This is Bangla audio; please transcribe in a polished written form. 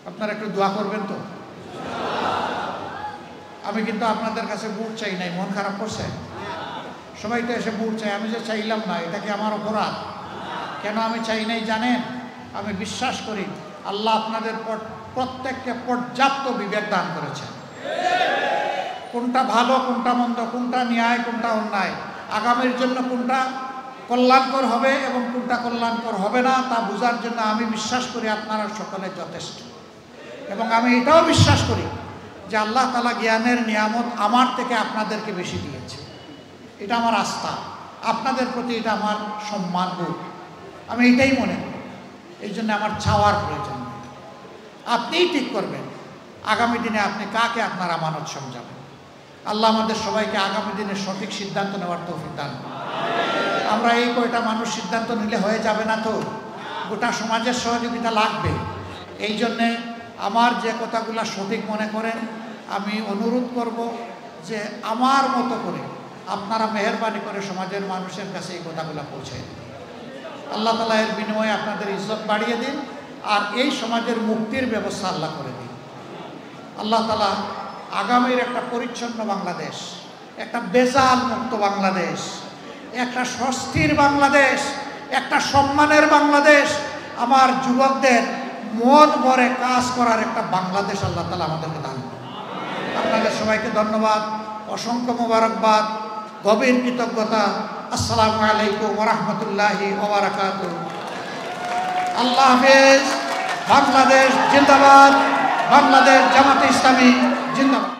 আপনারা একটু দোয়া করবেন তো। আমি কিন্তু আপনাদের কাছে ভোট চাই নাই, মন খারাপ করছে? সবাই তো এসে ভোট চাই, আমি যে চাইলাম না, এটা কি আমার অপরাধ? কেন আমি চাই নাই জানেন? আমি বিশ্বাস করি আল্লাহ আপনাদের প্রত্যেককে পর্যাপ্ত বিবেক দান করেছেন। কোনটা ভালো, কোনটা মন্দ, কোনটা ন্যায়, কোনটা অন্যায়, আগামীর জন্য কোনটা কল্যাণকর হবে এবং কোনটা কল্যাণকর হবে না তা বোঝার জন্য আমি বিশ্বাস করি আপনারা সকলে যথেষ্ট। এবং আমি এটাও বিশ্বাস করি যে আল্লাহ তাআলা জ্ঞানের নিয়ামত আমার থেকে আপনাদেরকে বেশি দিয়েছে। এটা আমার আস্থা, আপনাদের প্রতি এটা আমার সম্মান বোধ, আমি এটাই মনে করি। এই জন্য আমার চাওয়ার প্রয়োজন নেই। আপনিই ঠিক করবেন আগামী দিনে আপনি কাকে আপনার আমানত সমঝাবেন। আল্লাহ আমাদের সবাইকে আগামী দিনে সঠিক সিদ্ধান্ত নেওয়ার তৌফিক দান করুন। আমরা এই কয়টা মানুষ সিদ্ধান্ত নিলে হয়ে যাবে না তো, গোটা সমাজের সহযোগিতা লাগবে। এই জন্যে আমার যে কথাগুলো সঠিক মনে করেন আমি অনুরোধ করব যে আমার মতো করে আপনারা মেহেরবানি করে সমাজের মানুষের কাছে এই কথাগুলো পৌঁছে দিন। আল্লাহ তাআলা এর বিনিময়ে আপনাদের ইজ্জত বাড়িয়ে দিন আর এই সমাজের মুক্তির ব্যবস্থা আল্লাহ করে দিন। আল্লাহ তাআলা আগামীর একটা পরিচ্ছন্ন বাংলাদেশ, একটা বেজাল মুক্ত বাংলাদেশ, একটা স্বস্তির বাংলাদেশ, একটা সম্মানের বাংলাদেশ, আমার যুবকদের মন ভরে কাজ করার একটা বাংলাদেশ আল্লাহ তাআলা আমাদেরকে দান করুন। আপনাদের সবাইকে ধন্যবাদ, অসংখ্য মোবারকবাদ, গভীর কৃতজ্ঞতা। আসসালামু আলাইকুম ওয়া রাহমাতুল্লাহি ওয়া বারাকাতুহু। আল্লাহ হাফেজ। বাংলাদেশ জিন্দাবাদ। বাংলাদেশ জামাতে ইসলামী জিন্দাবাদ।